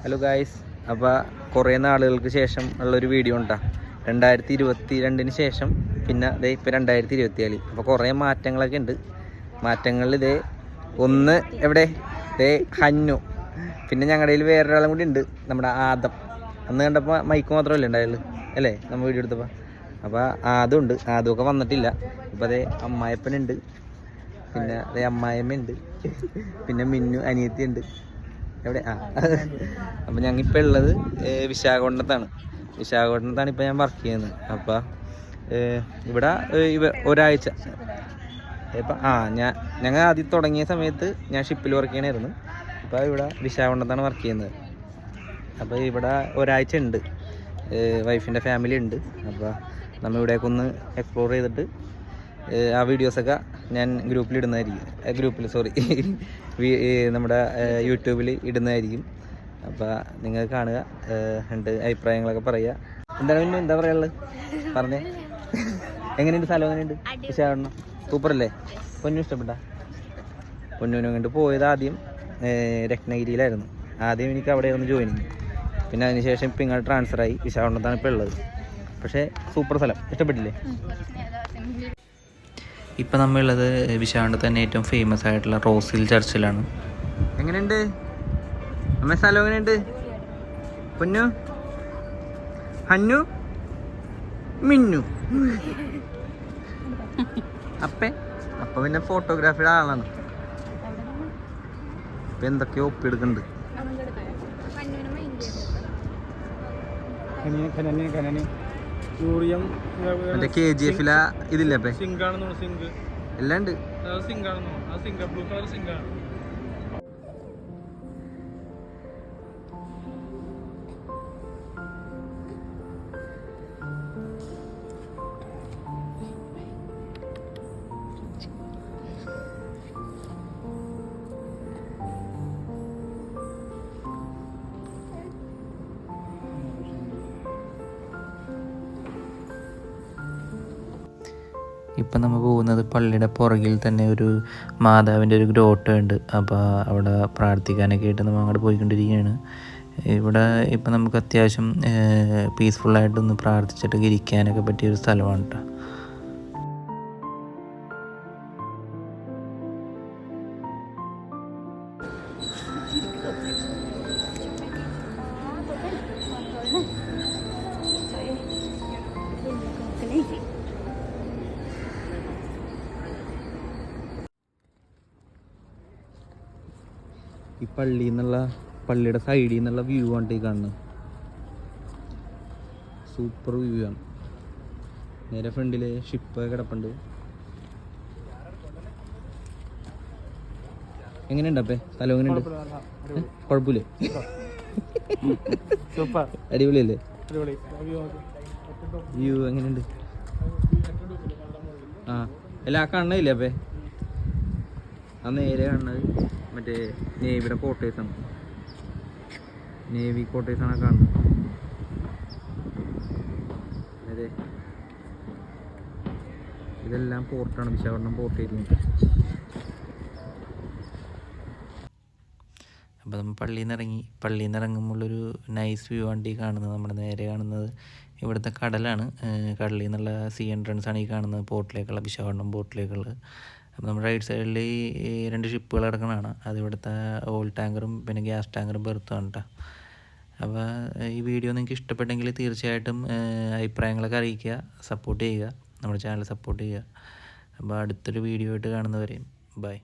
Hello guys, അപ്പോൾ കുറേ നാളുകൾക്ക് ശേഷം ഉള്ളൊരു വീഡിയോ ഉണ്ടാ 2022 ശേഷം പിന്നെ ഇതേ ഇപ്പോൾ 2024. അപ്പോൾ കുറേ മാറ്റങ്ങളൊക്കെ ഉണ്ട്. മാറ്റങ്ങളിൽ ഇതേ ഒന്ന് എവിടെ ഇതേ ഹന്നു, പിന്നെ ഞങ്ങളുടെ കയ്യിൽ വേറൊരാളും കൂടി ഉണ്ട്, നമ്മുടെ ആദം. അന്ന് കണ്ടപ്പോൾ മൈക്ക് മാത്രമല്ലേ ഉണ്ടായുള്ളൂ അല്ലേ നമ്മൾ വീഡിയോ എടുത്തപ്പോൾ. അപ്പോൾ ആദമുണ്ട്, ആദമൊക്കെ വന്നിട്ടില്ല. ഇപ്പോൾ അതേ അമ്മായപ്പനുണ്ട്, പിന്നെ അതേ അമ്മായിയമ്മയുണ്ട്, പിന്നെ മിന്നു അനിയത്തി ഉണ്ട്. എവിടെ അപ്പം ഞങ്ങളിപ്പോൾ ഉള്ളത് വിശാഖപട്ടണത്താണ് ഇപ്പോൾ ഞാൻ വർക്ക് ചെയ്യുന്നത്. അപ്പോൾ ഇവിടെ ഒരാഴ്ച ഇപ്പം ഞങ്ങൾ ആദ്യം തുടങ്ങിയ സമയത്ത് ഞാൻ ഷിപ്പിൽ വർക്ക് ചെയ്യണമായിരുന്നു. ഇപ്പോൾ ഇവിടെ വിശാഖപട്ടണത്താണ് വർക്ക് ചെയ്യുന്നത്. അപ്പോൾ ഇവിടെ ഒരാഴ്ച ഉണ്ട്, വൈഫിൻ്റെ ഫാമിലി ഉണ്ട്. അപ്പോൾ നമ്മൾ ഇവിടേക്ക് ഒന്ന് എക്സ്പ്ലോർ ചെയ്തിട്ട് ആ വീഡിയോസൊക്കെ ഞാൻ നമ്മുടെ യൂട്യൂബിൽ ഇടുന്നതായിരിക്കും. അപ്പോൾ നിങ്ങൾ കാണുക, രണ്ട് അഭിപ്രായങ്ങളൊക്കെ പറയുക. എന്താ പറയാനുള്ളത് പറഞ്ഞേ? എങ്ങനെയുണ്ട് സ്ഥലം? എങ്ങനെയുണ്ട് വിശാഖപട്ടണം? സൂപ്പറല്ലേ? പൊന്നു ഇഷ്ടപ്പെട്ട? പൊന്നുവിനെ കൊണ്ട് പോയത് ആദ്യം രത്നഗിരിയിലായിരുന്നു. ആദ്യം എനിക്ക് അവിടെയായിരുന്നു ജോയിനിങ്. പിന്നെ അതിനുശേഷം ഇപ്പം ഇങ്ങോട്ട് ട്രാൻസ്ഫറായി വിശാഖപട്ടണത്താണ് ഇപ്പോൾ ഉള്ളത്. പക്ഷേ സൂപ്പർ സ്ഥലം, ഇഷ്ടപ്പെട്ടില്ലേ? ഇപ്പം നമ്മളുള്ളത് വിശാഖപട്ടണത്ത് തന്നെ ഏറ്റവും ഫേമസ് ആയിട്ടുള്ള റോസ് ഹിൽ ചർച്ചിലാണ്. എങ്ങനെയുണ്ട് അമ്മ സ്ഥലം? എങ്ങനെയുണ്ട് പൊന്നു? ഹന്നു, മിന്നു, അപ്പ പിന്നെ ഫോട്ടോഗ്രാഫിയുടെ ആളാണ്. ഇപ്പം എന്തൊക്കെയോ ഒപ്പിയെടുക്കുന്നുണ്ട്. മറ്റേ KGF ഇതില്ലേ എല്ലാം ഉണ്ട്. ഇപ്പം നമ്മൾ പോകുന്നത് പള്ളിയുടെ പുറകിൽ തന്നെ ഒരു മാതാവിൻ്റെ ഒരു ഗ്രോട്ട ഉണ്ട്. അപ്പോൾ അവിടെ പ്രാർത്ഥിക്കാനൊക്കെ ആയിട്ട് നമ്മൾ അങ്ങോട്ട് പോയിക്കൊണ്ടിരിക്കുകയാണ്. ഇവിടെ ഇപ്പം നമുക്ക് അത്യാവശ്യം പീസ്ഫുള്ളായിട്ടൊന്ന് പ്രാർത്ഥിച്ചിട്ട് ഇരിക്കാനൊക്കെ പറ്റിയൊരു സ്ഥലമാണ് കേട്ടോ. ഈ പള്ളിയുടെ സൈഡിൽ നിന്നുള്ള വ്യൂ ആണ് ഈ കാണുന്നത്. സൂപ്പർ വ്യൂ ആണ്. നേരെ ഫ്രണ്ടിൽ ഷിപ്പ് കിടപ്പുണ്ട്. എങ്ങനെയുണ്ട് അപ്പേ സ്ഥലം? എങ്ങനെയുണ്ട്? കുഴപ്പമില്ലേ? അടിപൊളിയല്ലേ? വ്യൂ എങ്ങനെയുണ്ട്? എല്ലാം കാണുന്നില്ലേ അപ്പേ? ആ നേരെ കാണുന്നത് മറ്റേ നേവിയുടെ കോട്ടേഴ്സാണ്. നേവി കോട്ടേഴ്സാണ് കാണുന്നത്. അതെ, ഇതെല്ലാം പോർട്ടാണ്, വിശാഖപട്ടണം പോർട്ട് ഏരിയ. അപ്പോൾ നമ്മൾ പള്ളിയിൽ നിന്ന് ഇറങ്ങുമ്പോഴൊരു നൈസ് വ്യൂ ആണ് ഈ കാണുന്നത്. നമ്മുടെ നേരെ കാണുന്നത് ഇവിടുത്തെ കടലാണ്. കടലിൽ നിന്നുള്ള എൻട്രൻസ് ആണ് ഈ കാണുന്നത്, പോർട്ടിലേക്കുള്ള, വിശാഖപട്ടണം പോർട്ടിലേക്കുള്ള. അപ്പോൾ നമ്മുടെ റൈറ്റ് സൈഡിൽ ഈ 2 ഷിപ്പുകൾ കിടക്കണതാണ്. അത് ഇവിടുത്തെ ഓയിൽ ടാങ്കറും പിന്നെ ഗ്യാസ് ടാങ്കറും ബെർത്തുമാണ് കേട്ടോ. അപ്പോൾ ഈ വീഡിയോ നിങ്ങൾക്ക് ഇഷ്ടപ്പെട്ടെങ്കിൽ തീർച്ചയായിട്ടും അഭിപ്രായങ്ങളൊക്കെ അറിയിക്കുക, സപ്പോർട്ട് ചെയ്യുക, നമ്മുടെ ചാനൽ സപ്പോർട്ട് ചെയ്യുക. അപ്പോൾ അടുത്തൊരു വീഡിയോ ആയിട്ട് കാണുന്നവരെയും ബൈ.